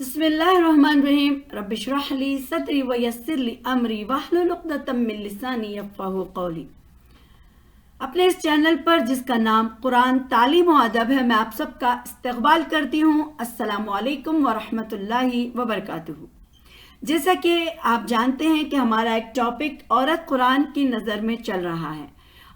بسم اللہ الرحمن الرحیم رب اشرح لی صدری ویسر لی امری واحلل عقدۃ من لسانی یفقہوا قولی۔ اپنے اس چینل پر جس کا نام قرآن تعلیم و ادب ہے، میں آپ سب کا استقبال کرتی ہوں۔ السلام علیکم ورحمۃ اللہ وبرکاتہ۔ جیسا کہ آپ جانتے ہیں کہ ہمارا ایک ٹاپک عورت قرآن کی نظر میں چل رہا ہے،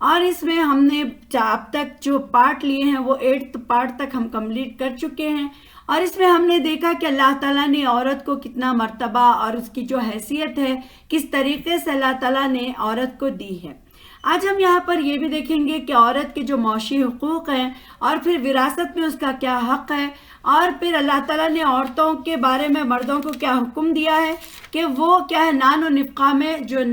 اور اس میں ہم نے اب تک جو پارٹ لیے ہیں وہ 8 پارٹ تک ہم کمپلیٹ کر چکے ہیں، اور اس میں ہم نے دیکھا کہ اللہ تعالیٰ نے عورت کو کتنا مرتبہ اور اس کی جو حیثیت ہے کس طریقے سے اللہ تعالیٰ نے عورت کو دی ہے۔ آج ہم یہاں پر یہ بھی دیکھیں گے کہ عورت کے جو معاشی حقوق ہیں، اور پھر وراثت میں اس کا کیا حق ہے، اور پھر اللہ تعالیٰ نے عورتوں کے بارے میں مردوں کو کیا حکم دیا ہے کہ وہ کیا ہے نان و نفقہ میں جو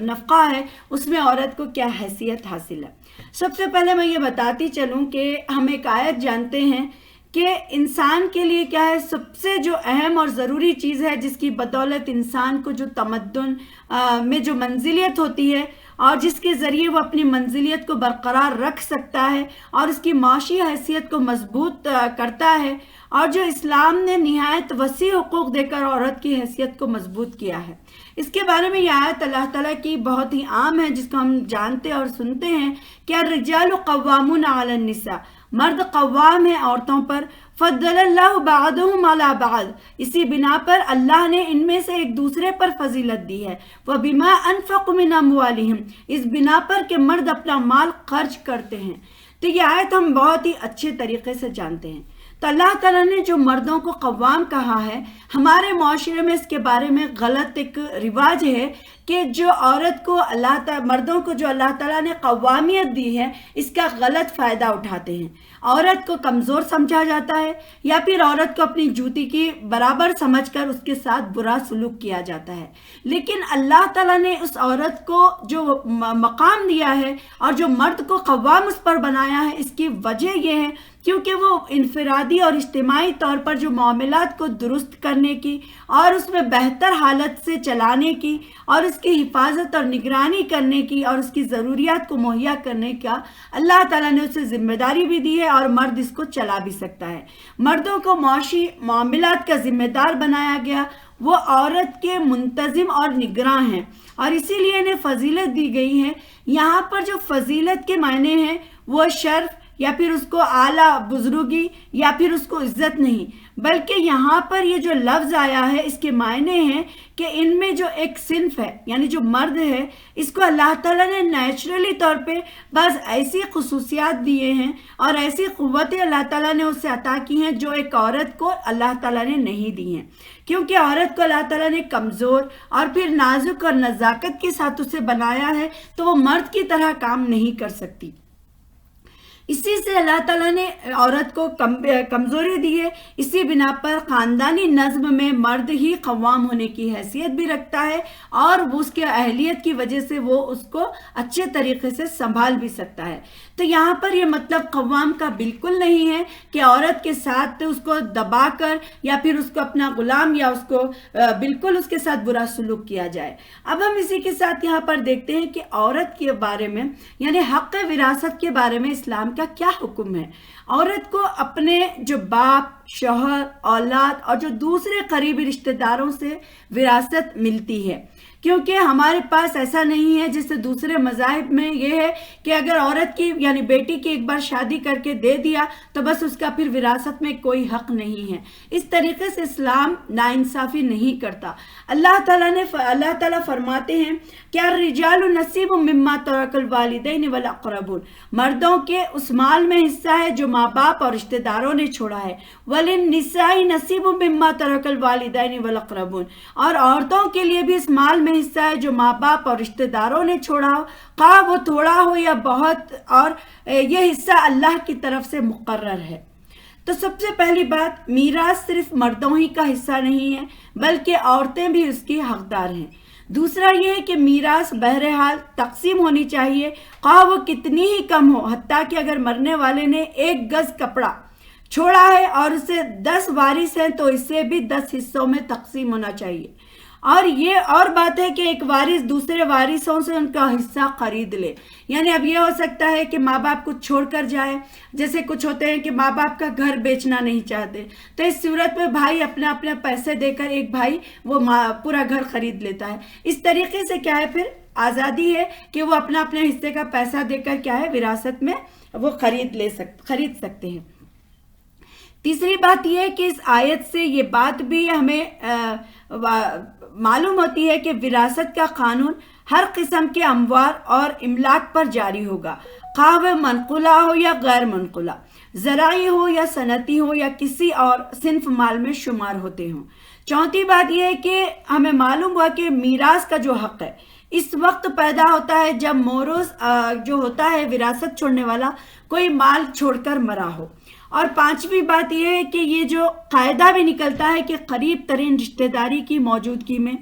نفقہ ہے اس میں عورت کو کیا حیثیت حاصل ہے۔ سب سے پہلے میں یہ بتاتی چلوں کہ ہم ایک آیت جانتے ہیں کہ انسان کے لیے کیا ہے سب سے جو اہم اور ضروری چیز ہے، جس کی بدولت انسان کو جو تمدن میں جو منزلیت ہوتی ہے اور جس کے ذریعے وہ اپنی منزلیت کو برقرار رکھ سکتا ہے اور اس کی معاشی حیثیت کو مضبوط کرتا ہے، اور جو اسلام نے نہایت وسیع حقوق دے کر عورت کی حیثیت کو مضبوط کیا ہے، اس کے بارے میں یہ آیت اللہ تعالیٰ کی بہت ہی عام ہے، جس کو ہم جانتے اور سنتے ہیں کہ الرجال قوامون علی النساء، مرد قوام ہیں عورتوں پر، فضل اللہ بعضهم علی بعض، اسی بنا پر اللہ نے ان میں سے ایک دوسرے پر فضیلت دی ہے، وبما انفقوا من اموالہم، اس بنا پر کہ مرد اپنا مال خرچ کرتے ہیں۔ تو یہ آیت ہم بہت ہی اچھے طریقے سے جانتے ہیں۔ تو اللہ تعالیٰ نے جو مردوں کو قوام کہا ہے، ہمارے معاشرے میں اس کے بارے میں غلط ایک رواج ہے کہ جو عورت کو مردوں کو جو اللہ تعالیٰ نے قوامیت دی ہے، اس کا غلط فائدہ اٹھاتے ہیں۔ عورت کو کمزور سمجھا جاتا ہے، یا پھر عورت کو اپنی جوتی کی برابر سمجھ کر اس کے ساتھ برا سلوک کیا جاتا ہے۔ لیکن اللہ تعالیٰ نے اس عورت کو جو مقام دیا ہے اور جو مرد کو قوام اس پر بنایا ہے، اس کی وجہ یہ ہے کیونکہ وہ انفرادی اور اجتماعی طور پر جو معاملات کو درست کرنے کی اور اس میں بہتر حالت سے چلانے کی اور اس کی حفاظت اور نگرانی کرنے کی اور اس کی ضروریات کو مہیا کرنے کا اللہ تعالیٰ نے اسے ذمہ داری بھی دی ہے، اور مرد اس کو چلا بھی سکتا ہے۔ مردوں کو معاشی معاملات کا ذمہ دار بنایا گیا، وہ عورت کے منتظم اور نگراں ہیں، اور اسی لیے انہیں فضیلت دی گئی ہے۔ یہاں پر جو فضیلت کے معنی ہیں وہ شرف یا پھر اس کو اعلیٰ بزرگی یا پھر اس کو عزت نہیں، بلکہ یہاں پر یہ جو لفظ آیا ہے اس کے معنی ہیں کہ ان میں جو ایک صنف ہے، یعنی جو مرد ہے، اس کو اللہ تعالیٰ نے نیچرلی طور پہ بعض ایسی خصوصیات دیے ہیں اور ایسی قوتیں اللہ تعالیٰ نے اسے عطا کی ہیں جو ایک عورت کو اللہ تعالیٰ نے نہیں دی ہیں، کیونکہ عورت کو اللہ تعالیٰ نے کمزور اور پھر نازک اور نزاکت کے ساتھ اسے بنایا ہے، تو وہ مرد کی طرح کام نہیں کر سکتی۔ اسی سے اللہ تعالیٰ نے عورت کو کمزوری دی ہے، اسی بنا پر خاندانی نظم میں مرد ہی قوام ہونے کی حیثیت بھی رکھتا ہے، اور وہ اس کے اہلیت کی وجہ سے وہ اس کو اچھے طریقے سے سنبھال بھی سکتا ہے۔ تو یہاں پر یہ مطلب قوام کا بالکل نہیں ہے کہ عورت کے ساتھ اس کو دبا کر یا پھر اس کو اپنا غلام یا اس کو بالکل اس کے ساتھ برا سلوک کیا جائے۔ اب ہم اسی کے ساتھ یہاں پر دیکھتے ہیں کہ عورت کے بارے میں یعنی حق وراثت کے بارے میں اسلام کا کیا حکم ہے۔ عورت کو اپنے جو باپ، شوہر، اولاد اور جو دوسرے قریبی رشتہ داروں سے وراثت ملتی ہے، کیونکہ ہمارے پاس ایسا نہیں ہے جیسے دوسرے مذاہب میں یہ ہے کہ اگر عورت کی یعنی بیٹی کی ایک بار شادی کر کے دے دیا تو بس اس کا پھر وراثت میں کوئی حق نہیں ہے۔ اس طریقے سے اسلام ناانصافی نہیں کرتا۔ اللہ تعالیٰ فرماتے ہیں کہ الرجال نصیب مما ترک الوالدین والاقربون، مردوں کے اس مال میں حصہ ہے جو ماں باپ اور رشتہ داروں نے چھوڑا ہے، وللنساء نصیب مما ترک الوالدین والاقربون، اور عورتوں کے لیے بھی اس مال میں حصہ ہے جو ماں باپ اور رشتہ داروں نے چھوڑا ہو، خواہ وہ تھوڑا ہو یا بہت، اور یہ حصہ اللہ کی طرف سے مقرر ہے۔ تو سب سے پہلی بات، میراث صرف مردوں ہی کا حصہ نہیں ہے بلکہ عورتیں بھی اس کی حقدار ہیں۔ دوسرا یہ ہے کہ میراث بہرحال تقسیم ہونی چاہیے، خواہ وہ کتنی ہی کم ہو، حتیٰ کہ اگر مرنے والے نے 1 گز کپڑا چھوڑا ہے اور اسے 10 وارث ہیں تو اسے بھی 10 حصوں میں تقسیم ہونا چاہیے۔ اور یہ اور بات ہے کہ ایک وارث دوسرے وارثوں سے ان کا حصہ خرید لے. یعنی اب یہ ہو سکتا ہے کہ ماں باپ کچھ چھوڑ کر جائے، جیسے کچھ ہوتے ہیں کہ ماں باپ کا گھر بیچنا نہیں چاہتے، تو اس صورت میں بھائی اپنے اپنے پیسے دے کر ایک بھائی وہ پورا گھر خرید لیتا ہے. اس طریقے سے کیا ہے پھر آزادی ہے کہ وہ اپنا اپنے حصے کا پیسہ دے کر کیا ہے وراثت میں وہ خرید سکتے ہیں. تیسری بات یہ ہے کہ اس آیت سے یہ بات بھی ہمیں معلوم ہوتی ہے کہ وراثت کا قانون ہر قسم کے اموال اور املاک پر جاری ہوگا، خواہ وہ منقولہ ہو یا غیر منقولہ، زرعی ہو یا صنعتی ہو یا کسی اور صنف مال میں شمار ہوتے ہوں. چوتھی بات یہ ہے کہ ہمیں معلوم ہوا کہ میراث کا جو حق ہے اس وقت پیدا ہوتا ہے جب مورث جو ہوتا ہے وراثت چھوڑنے والا کوئی مال چھوڑ کر مرا ہو. اور پانچویں بات یہ ہے کہ یہ جو قاعدہ بھی نکلتا ہے کہ قریب ترین رشتہ داری کی موجودگی میں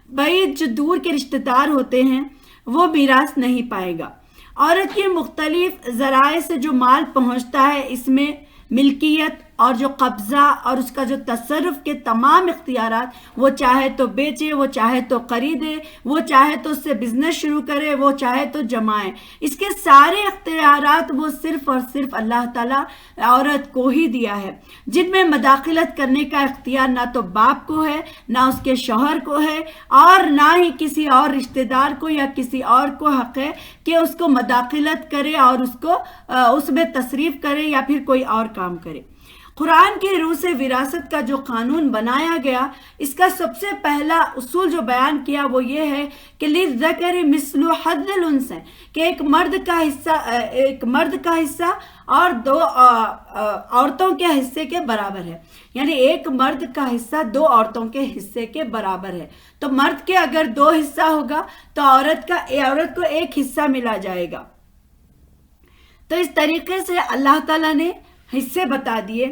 بعید جو دور کے رشتہ دار ہوتے ہیں وہ میراث نہیں پائے گا. عورت کے مختلف ذرائع سے جو مال پہنچتا ہے اس میں ملکیت اور جو قبضہ اور اس کا جو تصرف کے تمام اختیارات، وہ چاہے تو بیچے، وہ چاہے تو خریدے، وہ چاہے تو اس سے بزنس شروع کرے، وہ چاہے تو جمائے، اس کے سارے اختیارات وہ صرف اور صرف اللہ تعالیٰ عورت کو ہی دیا ہے، جن میں مداخلت کرنے کا اختیار نہ تو باپ کو ہے، نہ اس کے شوہر کو ہے، اور نہ ہی کسی اور رشتہ دار کو یا کسی اور کو حق ہے کہ اس کو مداخلت کرے اور اس میں تصریف کرے یا پھر کوئی اور کام کرے. قرآن کی روح سے وراثت کا جو قانون بنایا گیا، اس کا سب سے پہلا اصول جو بیان کیا وہ یہ ہے کہ للذکر مثل حظ الانثیین، کہ ایک مرد کا حصہ اور دو عورتوں کے حصے کے برابر ہے. یعنی ایک مرد کا حصہ دو عورتوں کے حصے کے برابر ہے. تو مرد کے اگر دو حصہ ہوگا تو عورت کو ایک حصہ ملا جائے گا. تو اس طریقے سے اللہ تعالیٰ نے حصے بتا دیے.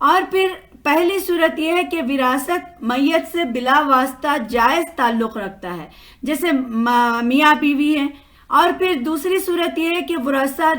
اور پھر پہلی صورت یہ ہے کہ وراثت میت سے بلا واسطہ جائز تعلق رکھتا ہے، جیسے میاں بیوی ہیں. اور پھر دوسری صورت یہ ہے کہ ورثہ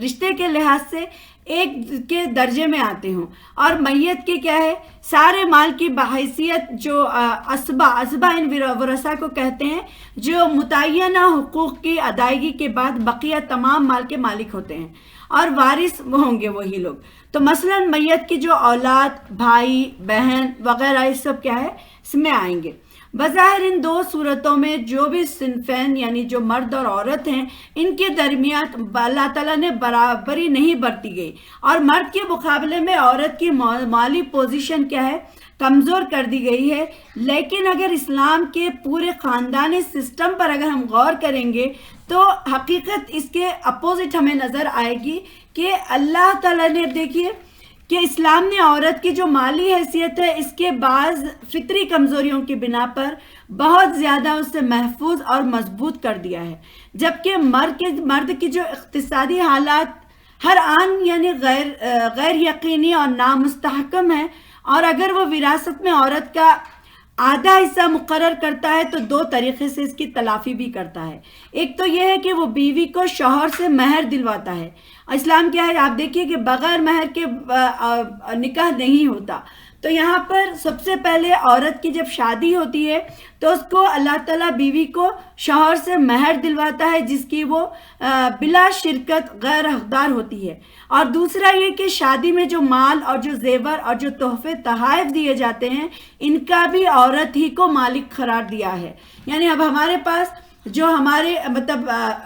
رشتے کے لحاظ سے ایک کے درجے میں آتے ہوں، اور میت کے کیا ہے سارے مال کی بحیثیت جو اسبا ان ورثہ کو کہتے ہیں، جو متعینہ حقوق کی ادائیگی کے بعد بقیہ تمام مال کے مالک ہوتے ہیں، اور وارث ہوں گے وہی لوگ. تو مثلا میت کی جو اولاد، بھائی، بہن وغیرہ یہ سب کیا ہے اس میں آئیں گے. بظاہر ان دو صورتوں میں جو بھی صنفین یعنی جو مرد اور عورت ہیں ان کے درمیان اللہ تعالیٰ نے برابری نہیں برتی گئی، اور مرد کے مقابلے میں عورت کی مالی پوزیشن کیا ہے کمزور کر دی گئی ہے. لیکن اگر اسلام کے پورے خاندانی سسٹم پر اگر ہم غور کریں گے تو حقیقت اس کے اپوزٹ ہمیں نظر آئے گی کہ اللہ تعالیٰ نے دیکھیے کہ اسلام نے عورت کی جو مالی حیثیت ہے اس کے بعض فطری کمزوریوں کی بنا پر بہت زیادہ اسے محفوظ اور مضبوط کر دیا ہے، جبکہ مرد کی جو اقتصادی حالات ہر آن یعنی غیر یقینی اور نامستحکم ہے، اور اگر وہ وراثت میں عورت کا آدھا حصہ مقرر کرتا ہے تو دو طریقے سے اس کی تلافی بھی کرتا ہے. ایک تو یہ ہے کہ وہ بیوی کو شوہر سے مہر دلواتا ہے. اسلام کیا ہے آپ دیکھیے کہ بغیر مہر کے نکاح نہیں ہوتا. تو یہاں پر سب سے پہلے عورت کی جب شادی ہوتی ہے تو اس کو اللہ تعالیٰ بیوی کو شوہر سے مہر دلواتا ہے جس کی وہ بلا شرکت غیر حقدار ہوتی ہے. اور دوسرا یہ کہ شادی میں جو مال اور جو زیور اور جو تحفے تحائف دیے جاتے ہیں ان کا بھی عورت ہی کو مالک قرار دیا ہے. یعنی اب ہمارے پاس جو ہمارے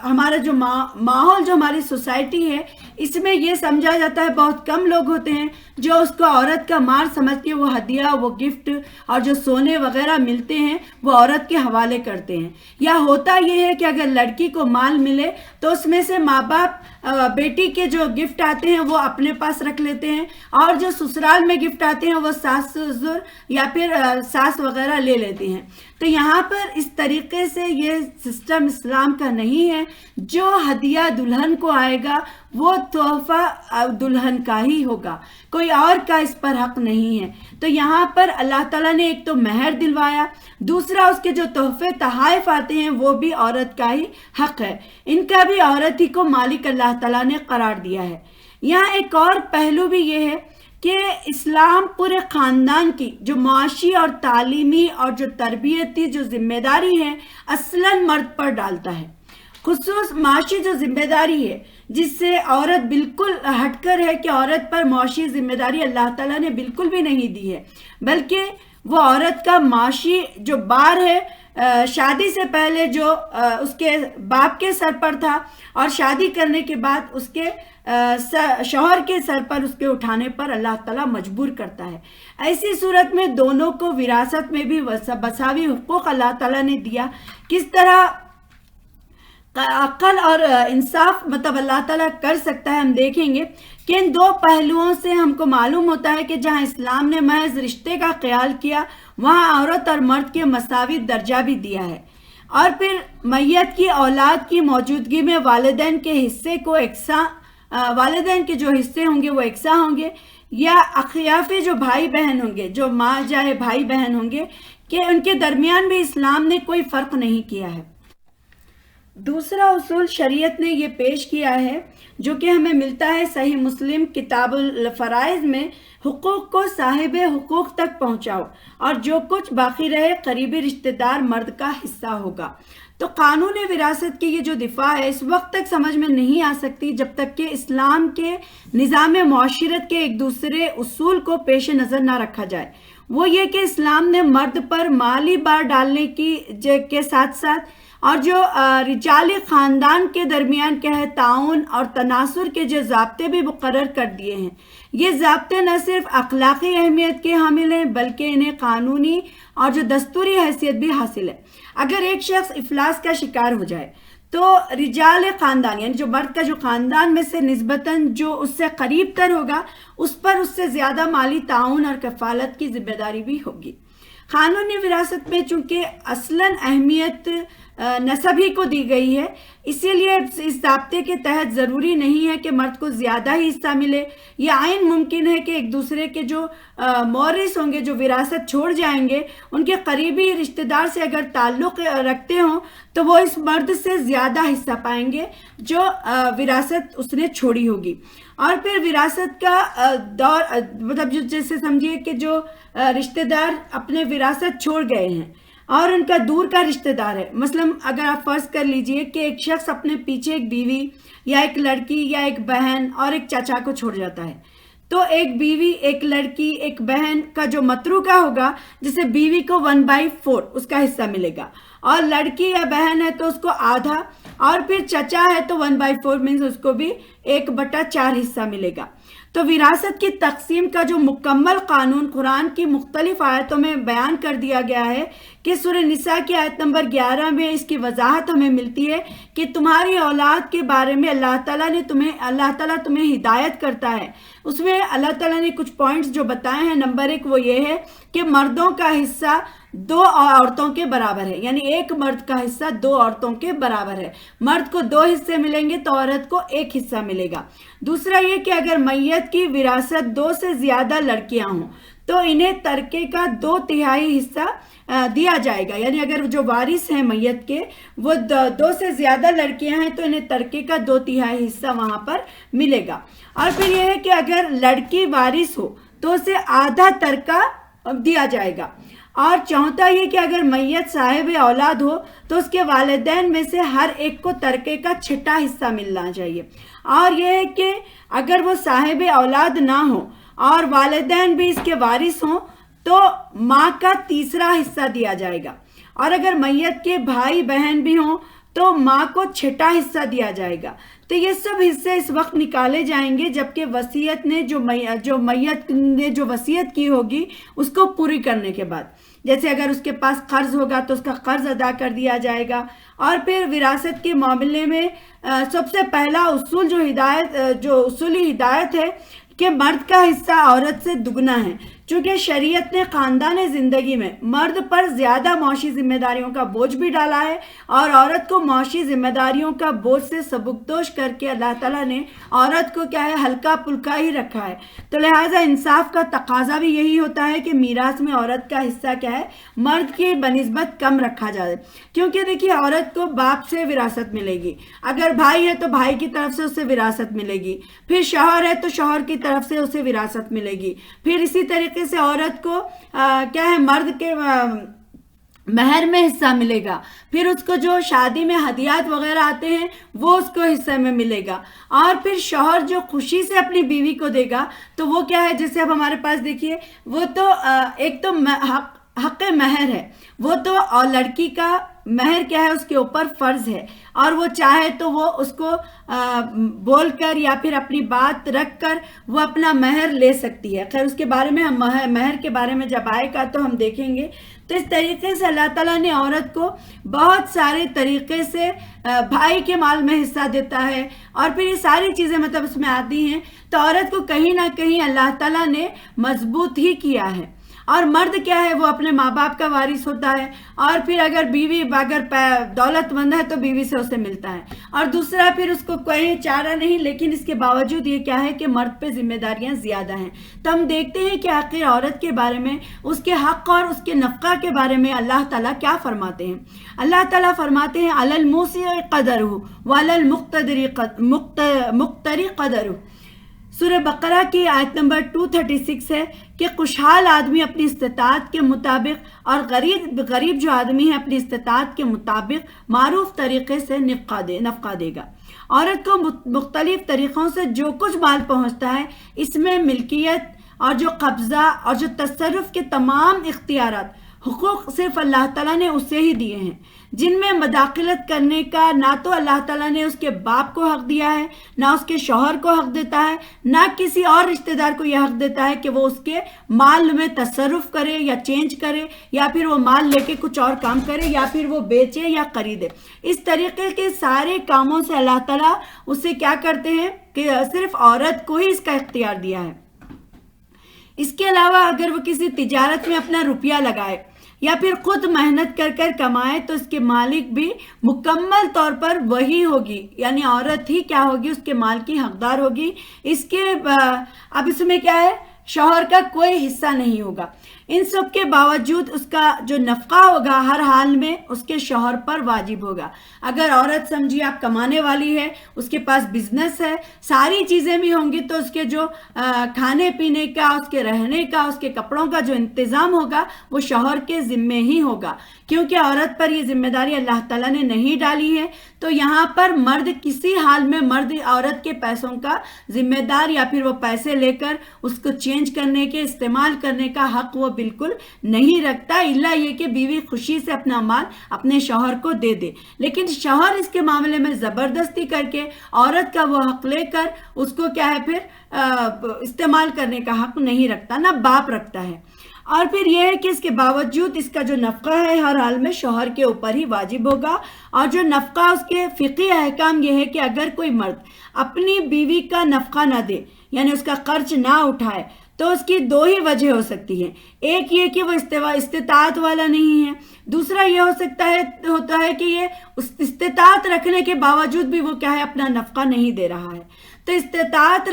ہمارا جو ماحول جو ہماری سوسائٹی ہے اس میں یہ سمجھا جاتا ہے، بہت کم لوگ ہوتے ہیں جو اس کو عورت کا مال سمجھ کے وہ ہدیہ، وہ گفٹ اور جو سونے وغیرہ ملتے ہیں وہ عورت کے حوالے کرتے ہیں. یا ہوتا یہ ہے کہ اگر لڑکی کو مال ملے تو اس میں سے ماں باپ بیٹی کے جو گفٹ آتے ہیں وہ اپنے پاس رکھ لیتے ہیں، اور جو سسرال میں گفٹ آتے ہیں وہ ساس سسر یا پھر ساس وغیرہ لے لیتے ہیں. تو یہاں پر اس طریقے سے یہ سسٹم اسلام کا نہیں ہے. جو ہدیہ دلہن کو آئے گا وہ تحفہ دلہن کا ہی ہوگا، کوئی اور کا اس پر حق نہیں ہے. تو یہاں پر اللہ تعالیٰ نے ایک تو مہر دلوایا، دوسرا اس کے جو تحفے تحائف آتے ہیں وہ بھی عورت کا ہی حق ہے، ان کا بھی عورت ہی کو مالک اللہ تعالیٰ نے قرار دیا ہے. یہاں ایک اور پہلو بھی یہ ہے کہ اسلام پورے خاندان کی جو معاشی اور تعلیمی اور جو تربیتی جو ذمہ داری ہے اصلاً مرد پر ڈالتا ہے. خصوص معاشی جو ذمہ داری ہے جس سے عورت بالکل ہٹ کر ہے کہ عورت پر معاشی ذمہ داری اللہ تعالیٰ نے بالکل بھی نہیں دی ہے، بلکہ وہ عورت کا معاشی جو بار ہے شادی سے پہلے جو اس کے باپ کے سر پر تھا اور شادی کرنے کے بعد اس کے شوہر کے سر پر اس کے اٹھانے پر اللہ تعالیٰ مجبور کرتا ہے. ایسی صورت میں دونوں کو وراثت میں بھی مساوی حقوق اللہ تعالیٰ نے دیا. کس طرح عقل اور انصاف مطلب اللہ تعالیٰ کر سکتا ہے، ہم دیکھیں گے کہ ان دو پہلوؤں سے ہم کو معلوم ہوتا ہے کہ جہاں اسلام نے محض رشتے کا خیال کیا وہاں عورت اور مرد کے مساوی درجہ بھی دیا ہے. اور پھر میت کی اولاد کی موجودگی میں والدین کے حصے کو یکساں، والدین کے جو حصے ہوں گے وہ یکساں ہوں گے، یا اخیافی جو بھائی بہن ہوں گے، جو ماں جائے بھائی بہن ہوں گے، کہ ان کے درمیان بھی اسلام نے کوئی فرق نہیں کیا ہے. دوسرا اصول شریعت نے یہ پیش کیا ہے جو کہ ہمیں ملتا ہے صحیح مسلم کتاب الفرائض میں، حقوق کو صاحب حقوق تک پہنچاؤ اور جو کچھ باقی رہے قریبی رشتہ دار مرد کا حصہ ہوگا. تو قانون وراثت کی یہ جو دفاع ہے اس وقت تک سمجھ میں نہیں آ سکتی جب تک کہ اسلام کے نظام معاشرت کے ایک دوسرے اصول کو پیش نظر نہ رکھا جائے. وہ یہ کہ اسلام نے مرد پر مالی بار ڈالنے کے ساتھ ساتھ اور جو رجال خاندان کے درمیان کیا ہے تعاون اور تناصر کے جو ضابطے بھی مقرر کر دیے ہیں. یہ ضابطے نہ صرف اخلاقی اہمیت کے حامل ہیں بلکہ انہیں قانونی اور جو دستوری حیثیت بھی حاصل ہے. اگر ایک شخص افلاس کا شکار ہو جائے تو رجال خاندان یعنی جو مرد کا جو خاندان میں سے نسبتاً جو اس سے قریب تر ہوگا اس پر اس سے زیادہ مالی تعاون اور کفالت کی ذمہ داری بھی ہوگی. قانونی وراثت میں چونکہ اصلاً اہمیت نسب ہی کو دی گئی ہے، اسی لیے اس ضابطے کے تحت ضروری نہیں ہے کہ مرد کو زیادہ ہی حصہ ملے. یہ عین ممکن ہے کہ ایک دوسرے کے جو مورث ہوں گے، جو وراثت چھوڑ جائیں گے، ان کے قریبی رشتہ دار سے اگر تعلق رکھتے ہوں تو وہ اس مرد سے زیادہ حصہ پائیں گے جو وراثت اس نے چھوڑی ہوگی. اور پھر وراثت کا دور مطلب جیسے سمجھیے کہ جو رشتہ دار اپنے وراثت چھوڑ گئے ہیں اور ان کا دور کا رشتہ دار ہے، مثلا اگر آپ فرض کر لیجئے کہ ایک شخص اپنے پیچھے ایک بیوی یا ایک لڑکی یا ایک بہن اور ایک چچا کو چھوڑ جاتا ہے، تو ایک بیوی، ایک لڑکی، ایک بہن کا جو متروکہ ہوگا، جسے بیوی کو 1/4 اس کا حصہ ملے گا، اور لڑکی یا بہن ہے تو اس کو آدھا، اور پھر چچا ہے تو 1/4 مینز اس کو بھی 1/4 حصہ ملے گا. تو وراثت کی تقسیم کا جو مکمل قانون قرآن کی مختلف آیتوں میں بیان کر دیا گیا ہے کہ سورہ نساء کی آیت نمبر 11 میں اس کی وضاحت ہمیں ملتی ہے کہ تمہاری اولاد کے بارے میں اللہ تعالیٰ تمہیں ہدایت کرتا ہے. اس میں اللہ تعالیٰ نے کچھ پوائنٹس جو بتائے ہیں. نمبر 1 وہ یہ ہے کہ مردوں کا حصہ 2 عورتوں کے برابر ہے، یعنی ایک مرد کا حصہ 2 عورتوں کے برابر ہے. مرد کو 2 حصے ملیں گے تو عورت کو 1 حصہ ملے گا. دوسرا یہ کہ اگر میت کی وراثت 2 سے زیادہ لڑکیاں ہوں تو انہیں ترکے کا 2/3 حصہ دیا جائے گا، یعنی اگر جو وارث ہیں میت کے وہ 2 سے زیادہ لڑکیاں ہیں تو انہیں ترکے کا 2/3 حصہ وہاں پر ملے گا. اور پھر یہ ہے کہ اگر لڑکی وارث ہو تو اسے آدھا ترکہ دیا جائے گا. اور چوتھا یہ کہ اگر میت صاحب اولاد ہو تو اس کے والدین میں سے ہر ایک کو ترکے کا 6واں حصہ ملنا چاہیے. اور یہ ہے کہ اگر وہ صاحب اولاد نہ ہو اور والدین بھی اس کے وارث ہوں تو ماں کا 3واں حصہ دیا جائے گا. اور اگر میت کے بھائی بہن بھی ہوں تو ماں کو 6واں حصہ دیا جائے گا. تو یہ سب حصے اس وقت نکالے جائیں گے جبکہ وصیت نے جو میت نے جو وصیت کی ہوگی اس کو پوری کرنے کے بعد. جیسے اگر اس کے پاس قرض ہوگا تو اس کا قرض ادا کر دیا جائے گا. اور پھر وراثت کے معاملے میں سب سے پہلا اصول جو اصولی ہدایت ہے کہ مرد کا حصہ عورت سے دگنا ہے. چونکہ شریعت نے خاندان زندگی میں مرد پر زیادہ معاشی ذمہ داریوں کا بوجھ بھی ڈالا ہے اور عورت کو معاشی ذمہ داریوں کا بوجھ سے سبکدوش کر کے اللہ تعالیٰ نے عورت کو کیا ہے ہلکا پھلکا ہی رکھا ہے. تو لہٰذا انصاف کا تقاضا بھی یہی ہوتا ہے کہ میراث میں عورت کا حصہ کیا ہے مرد کی بنسبت کم رکھا جائے. کیونکہ دیکھیے عورت کو باپ سے وراثت ملے گی, اگر بھائی ہے تو بھائی کی طرف سے اسے وراثت ملے گی, پھر شوہر ہے تو شوہر کی طرف سے اسے وراثت ملے گی, پھر اسی طریقے سے عورت کو کیا ہے مرد کے مہر میں حصہ ملے گا, پھر اس کو جو شادی میں ہدیات وغیرہ آتے ہیں وہ اس کو حصے میں ملے گا, اور پھر شوہر جو خوشی سے اپنی بیوی کو دے گا تو وہ کیا ہے جیسے اب ہمارے پاس دیکھیے وہ تو ایک تو حق مہر ہے, وہ تو اور لڑکی کا مہر کیا ہے اس کے اوپر فرض ہے, اور وہ چاہے تو وہ اس کو بول کر یا پھر اپنی بات رکھ کر وہ اپنا مہر لے سکتی ہے. خیر اس کے بارے میں ہم مہر کے بارے میں جب آئے گا تو ہم دیکھیں گے. تو اس طریقے سے اللہ تعالیٰ نے عورت کو بہت سارے طریقے سے بھائی کے مال میں حصہ دیتا ہے, اور پھر یہ ساری چیزیں مطلب اس میں آتی ہیں. تو عورت کو کہیں نہ کہیں اللہ تعالیٰ نے مضبوط ہی کیا ہے, اور مرد کیا ہے وہ اپنے ماں باپ کا وارث ہوتا ہے, اور پھر اگر بیوی اگر دولت مند ہے تو بیوی سے اسے ملتا ہے, اور دوسرا پھر اس کو کوئی چارہ نہیں, لیکن اس کے باوجود یہ کیا ہے کہ مرد پہ ذمہ داریاں زیادہ ہیں. تو ہم دیکھتے ہیں کہ آخر عورت کے بارے میں اس کے حق اور اس کے نفقہ کے بارے میں اللہ تعالیٰ کیا فرماتے ہیں. اللہ تعالیٰ فرماتے ہیں علی الموسع قدرہ وعلی المقتر قدرہ. سورہ بقرہ کی آیت نمبر 236 ہے کہ خوشحال آدمی اپنی استطاعت کے مطابق اور غریب جو آدمی ہے اپنی استطاعت کے مطابق معروف طریقے سے نفقہ دے گا. عورت کو مختلف طریقوں سے جو کچھ مال پہنچتا ہے اس میں ملکیت اور جو قبضہ اور جو تصرف کے تمام اختیارات حقوق صرف اللہ تعالیٰ نے اسے ہی دیے ہیں, جن میں مداخلت کرنے کا نہ تو اللہ تعالیٰ نے اس کے باپ کو حق دیا ہے, نہ اس کے شوہر کو حق دیتا ہے, نہ کسی اور رشتہ دار کو یہ حق دیتا ہے کہ وہ اس کے مال میں تصرف کرے یا چینج کرے, یا پھر وہ مال لے کے کچھ اور کام کرے, یا پھر وہ بیچے یا خریدے. اس طریقے کے سارے کاموں سے اللہ تعالیٰ اسے کیا کرتے ہیں کہ صرف عورت کو ہی اس کا اختیار دیا ہے. اس کے علاوہ اگر وہ کسی تجارت میں اپنا روپیہ لگائے یا پھر خود محنت کر کر کمائے تو اس کے مالک بھی مکمل طور پر وہی ہوگی, یعنی عورت ہی کیا ہوگی اس کے مال کی حقدار ہوگی. اس کے اب اس میں کیا ہے شوہر کا کوئی حصہ نہیں ہوگا. ان سب کے باوجود اس کا جو نفقہ ہوگا ہر حال میں اس کے شوہر پر واجب ہوگا. اگر عورت سمجھیے آپ کمانے والی ہے, اس کے پاس بزنس ہے, ساری چیزیں بھی ہوں گی, تو اس کے جو کھانے پینے کا, اس کے رہنے کا, اس کے کپڑوں کا جو انتظام ہوگا وہ شوہر کے ذمے ہی ہوگا, کیونکہ عورت پر یہ ذمہ داری اللہ تعالیٰ نے نہیں ڈالی ہے. تو یہاں پر مرد کسی حال میں مرد عورت کے پیسوں کا ذمہ دار یا پھر وہ پیسے لے کر اس کو چینج کرنے کے استعمال کرنے کا حق وہ بالکل نہیں رکھتا, الا یہ کہ بیوی خوشی سے اپنا مال اپنے شوہر کو دے دے. لیکن شوہر اس کے معاملے میں زبردستی کر کے عورت کا وہ حق لے کر اس کو کیا ہے پھر استعمال کرنے کا حق نہیں رکھتا, نہ باپ رکھتا ہے. اور پھر یہ ہے کہ اس کے باوجود اس کا جو نفقہ ہے ہر حال میں شوہر کے اوپر ہی واجب ہوگا. اور جو نفقہ اس کے فقہی احکام یہ ہے کہ اگر کوئی مرد اپنی بیوی کا نفقہ نہ دے, یعنی اس کا خرچ نہ اٹھائے, تو اس کی دو ہی وجہ ہو سکتی ہے. ایک یہ کہ وہ استطاعت والا نہیں ہے, دوسرا یہ ہوتا ہے کہ یہ استطاعت رکھنے کے باوجود بھی وہ کیا ہے اپنا نفقہ نہیں دے رہا ہے. تو استطاعت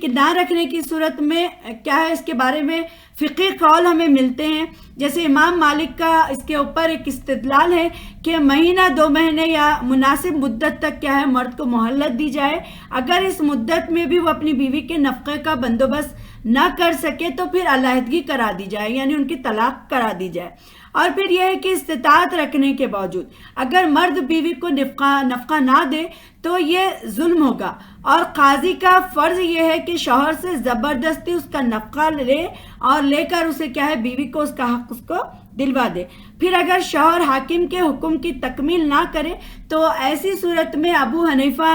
نہ رکھنے کی صورت میں کیا ہے اس کے بارے میں فقہی قول ہمیں ملتے ہیں. جیسے امام مالک کا اس کے اوپر ایک استدلال ہے کہ مہینہ 2 مہینے یا مناسب مدت تک کیا ہے مرد کو مہلت دی جائے. اگر اس مدت میں بھی وہ اپنی بیوی کے نفقے کا بندوبست نہ کر سکے تو پھر علیحدگی کرا دی جائے, یعنی ان کی طلاق کرا دی جائے. اور پھر یہ ہے کہ استطاعت رکھنے کے باوجود اگر مرد بیوی کو نفقہ نہ دے تو یہ ظلم ہوگا, اور قاضی کا فرض یہ ہے کہ شوہر سے زبردستی اس کا نفقہ لے کر اسے کیا ہے بیوی کو اس کا حق اس کو دلوا دے. پھر اگر شوہر حاکم کے حکم کی تکمیل نہ کرے تو ایسی صورت میں ابو حنیفہ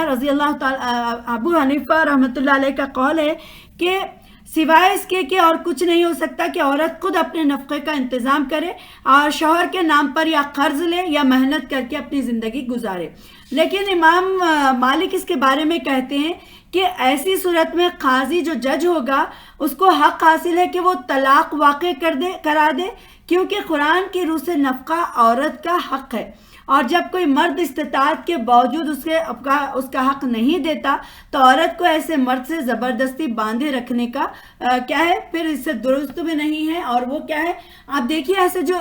رحمۃ اللہ علیہ کا قول ہے کہ سوائے اس کے کہ اور کچھ نہیں ہو سکتا کہ عورت خود اپنے نفقے کا انتظام کرے اور شوہر کے نام پر یا قرض لے یا محنت کر کے اپنی زندگی گزارے. لیکن امام مالک اس کے بارے میں کہتے ہیں کہ ایسی صورت میں قاضی جو جج ہوگا اس کو حق حاصل ہے کہ وہ طلاق واقع کرا دے، کیونکہ قرآن کی روح سے نفقہ عورت کا حق ہے، اور جب کوئی مرد استطاعت کے باوجود اس کا حق نہیں دیتا تو عورت کو ایسے مرد سے زبردستی باندھے رکھنے کا کیا ہے، پھر اس سے درست بھی نہیں ہے، اور وہ کیا ہے، آپ دیکھیے ایسے جو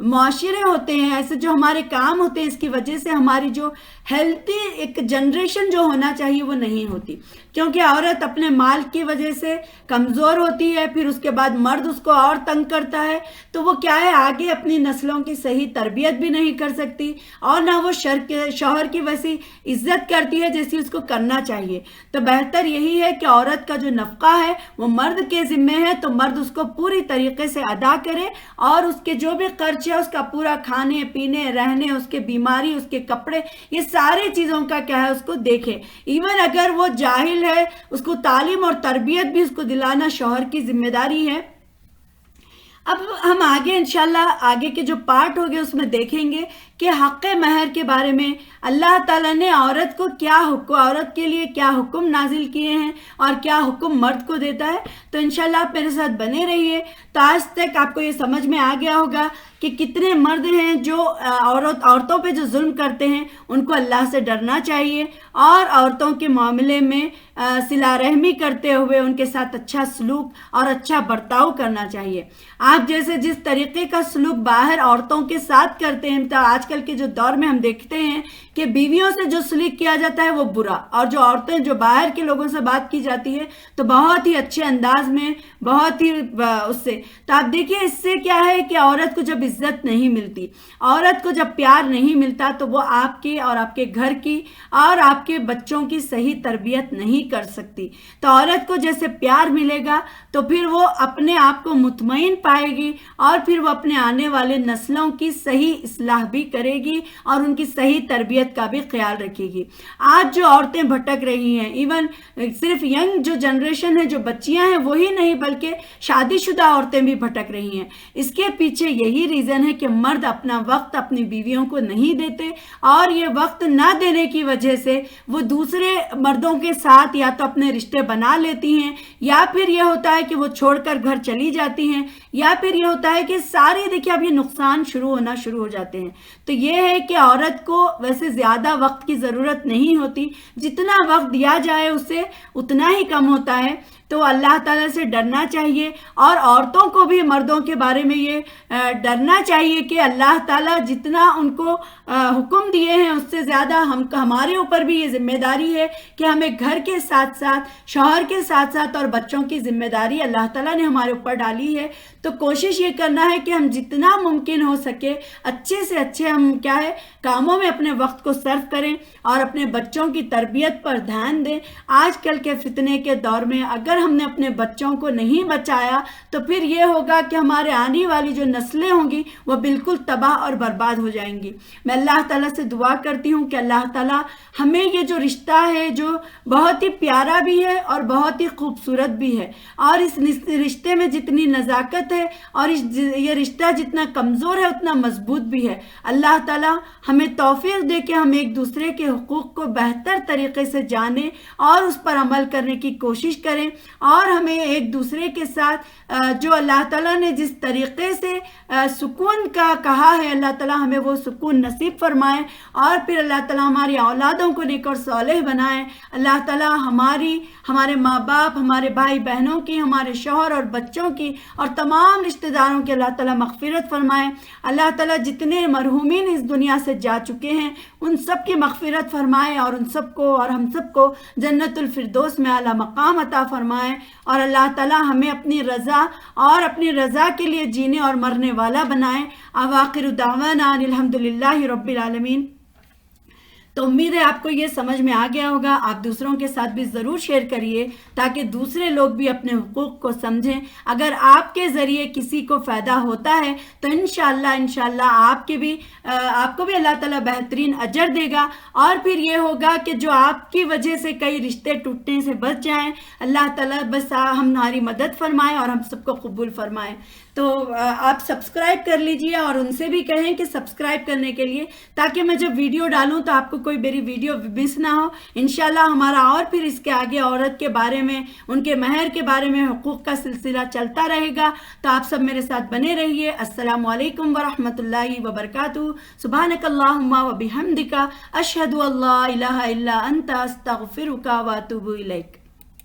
معاشرے ہوتے ہیں، ایسے جو ہمارے کام ہوتے ہیں، اس کی وجہ سے ہماری جو ہیلتھی ایک جنریشن جو ہونا چاہیے وہ نہیں ہوتی، کیونکہ عورت اپنے مال کی وجہ سے کمزور ہوتی ہے، پھر اس کے بعد مرد اس کو اور تنگ کرتا ہے، تو وہ کیا ہے، آگے اپنی نسلوں کی صحیح تربیت بھی نہیں کر سکتی، اور نہ وہ شوہر کی ویسی عزت کرتی ہے جیسی اس کو کرنا چاہیے۔ تو بہتر یہی ہے کہ عورت کا جو نفقہ ہے وہ مرد کے ذمے ہے، تو مرد اس کو پوری طریقے سے ادا کرے، اور اس کے جو بھی خرچ ہے اس کا پورا کھانے پینے رہنے، اس کے بیماری، اس کے کپڑے، یہ ساری چیزوں کا کیا ہے اس کو دیکھے۔ ایون اگر وہ جاہل ہے اس کو تعلیم اور تربیت بھی اس کو دلانا شوہر کی ذمہ داری ہے۔ اب ہم آگے انشاءاللہ آگے کے جو پارٹ ہوگے اس میں دیکھیں گے کہ حق مہر کے بارے میں اللہ تعالیٰ نے عورت کو عورت کے لیے کیا حکم نازل کیے ہیں اور کیا حکم مرد کو دیتا ہے۔ تو انشاءاللہ آپ میرے ساتھ بنے رہیے، تو آج تک آپ کو یہ سمجھ میں آ گیا ہوگا کہ کتنے مرد ہیں جو عورتوں پہ جو ظلم کرتے ہیں، ان کو اللہ سے ڈرنا چاہیے، اور عورتوں کے معاملے میں صلہ رحمی کرتے ہوئے ان کے ساتھ اچھا سلوک اور اچھا برتاؤ کرنا چاہیے۔ آپ جیسے جس طریقے کا سلوک باہر عورتوں کے ساتھ کرتے ہیں، تو آج کل کے جو دور میں ہم دیکھتے ہیں کہ بیویوں سے جو سلوک کیا جاتا ہے وہ برا، اور جو عورتیں جو باہر کے لوگوں سے بات کی جاتی ہے تو بہت ہی اچھے انداز میں، بہت ہی اس سے، تو آپ دیکھیے اس سے کیا ہے کہ عورت کو جب عزت نہیں ملتی، عورت کو جب پیار نہیں ملتا، تو وہ آپ کے اور آپ کے گھر کی اور آپ کے بچوں کی صحیح تربیت نہیں کر سکتی۔ تو عورت کو جیسے پیار ملے گا تو پھر وہ اپنے آپ کو مطمئن پائے گی، اور پھر وہ اپنے آنے والے نسلوں کی صحیح اصلاح بھی کرے گی اور ان کی صحیح تربیت کا بھی خیال رکھے گی۔ آج جو عورتیں بھٹک رہی ہیں، ایون صرف ینگ جو جنریشن ہے، جو بچیاں ہیں وہی نہیں بلکہ شادی شدہ عورتیں بھی بھٹک رہی ہیں، اس کے پیچھے یہی ریزن ہے کہ مرد اپنا وقت اپنی بیویوں کو نہیں دیتے، اور یہ وقت نہ دینے کی وجہ سے وہ دوسرے مردوں کے ساتھ یا تو اپنے رشتے بنا لیتی ہیں، یا پھر یہ ہوتا ہے کہ وہ چھوڑ کر گھر چلی جاتی ہیں، یا پھر یہ ہوتا ہے کہ سارے دیکھیں اب یہ نقصان شروع ہو جاتے ہیں۔ تو یہ ہے کہ عورت کو ویسے زیادہ وقت کی ضرورت نہیں ہوتی، جتنا وقت دیا جائے اسے اتنا ہی کم ہوتا ہے۔ تو اللہ تعالیٰ سے ڈرنا چاہیے، اور عورتوں کو بھی مردوں کے بارے میں یہ ڈرنا چاہیے کہ اللہ تعالیٰ جتنا ان کو حکم دیے ہیں اس سے زیادہ ہمارے اوپر بھی یہ ذمہ داری ہے کہ ہمیں گھر کے ساتھ ساتھ شوہر کے ساتھ ساتھ اور بچوں کی ذمہ داری اللہ تعالیٰ نے ہمارے اوپر ڈالی ہے۔ تو کوشش یہ کرنا ہے کہ ہم جتنا ممکن ہو سکے اچھے سے اچھے ہم کیا ہے کاموں میں اپنے وقت کو صرف کریں اور اپنے بچوں کی تربیت پر دھیان دیں۔ آج کل کے فتنے کے دور میں اگر ہم نے اپنے بچوں کو نہیں بچایا تو پھر یہ ہوگا کہ ہمارے آنے والی جو نسلیں ہوں گی وہ بالکل تباہ اور برباد ہو جائیں گی۔ میں اللہ تعالیٰ سے دعا کرتی ہوں کہ اللہ تعالیٰ ہمیں یہ جو رشتہ ہے جو بہت ہی پیارا بھی ہے اور بہت ہی خوبصورت بھی ہے، اور اس رشتے میں جتنی نزاکت ہے اور یہ رشتہ جتنا کمزور ہے اتنا مضبوط بھی ہے، اللہ تعالیٰ ہمیں توفیق دے کہ ہم ایک دوسرے کے حقوق کو بہتر طریقے سے جانیں اور اس پر عمل کرنے کی کوشش کریں، اور ہمیں ایک دوسرے کے ساتھ جو اللہ تعالیٰ نے جس طریقے سے سکون کا کہا ہے، اللہ تعالیٰ ہمیں وہ سکون نصیب فرمائے، اور پھر اللہ تعالیٰ ہماری اولادوں کو نیک اور صالح بنائے۔ اللہ تعالیٰ ہمارے ماں باپ، ہمارے بھائی بہنوں کی، ہمارے شوہر اور بچوں کی اور تمام رشتہ داروں کی اللہ تعالیٰ مغفرت فرمائے۔ اللہ تعالیٰ جتنے مرحومین اس دنیا سے جا چکے ہیں ان سب کی مغفرت فرمائے، اور ان سب کو اور ہم سب کو جنت الفردوس میں اعلیٰ مقام عطا فرمائے، اور اللہ تعالیٰ ہمیں اپنی رضا اور اپنی رضا کے لیے جینے اور مرنے والا بنائے۔ آخر دعوانا الحمدللہ رب العالمین۔ تو امید ہے آپ کو یہ سمجھ میں آ گیا ہوگا۔ آپ دوسروں کے ساتھ بھی ضرور شیئر کریے تاکہ دوسرے لوگ بھی اپنے حقوق کو سمجھیں۔ اگر آپ کے ذریعے کسی کو فائدہ ہوتا ہے تو انشاءاللہ آپ کو بھی اللہ تعالیٰ بہترین اجر دے گا، اور پھر یہ ہوگا کہ جو آپ کی وجہ سے کئی رشتے ٹوٹنے سے بچ جائیں، اللہ تعالیٰ بس ہماری مدد فرمائے اور ہم سب کو قبول فرمائے۔ تو آپ سبسکرائب کر لیجئے اور ان سے بھی کہیں کہ سبسکرائب کرنے کے لیے، تاکہ میں جب ویڈیو ڈالوں تو آپ کو کوئی میری ویڈیو مس نہ ہو۔ انشاءاللہ ہمارا اور پھر اس کے آگے عورت کے بارے میں، ان کے مہر کے بارے میں، حقوق کا سلسلہ چلتا رہے گا، تو آپ سب میرے ساتھ بنے رہیے۔ السلام علیکم ورحمۃ اللہ وبرکاتہ۔ سبحانک اللہم و بحمدک، اشہد ان لا الہ الا انت، استغفرک و اتوب الیک۔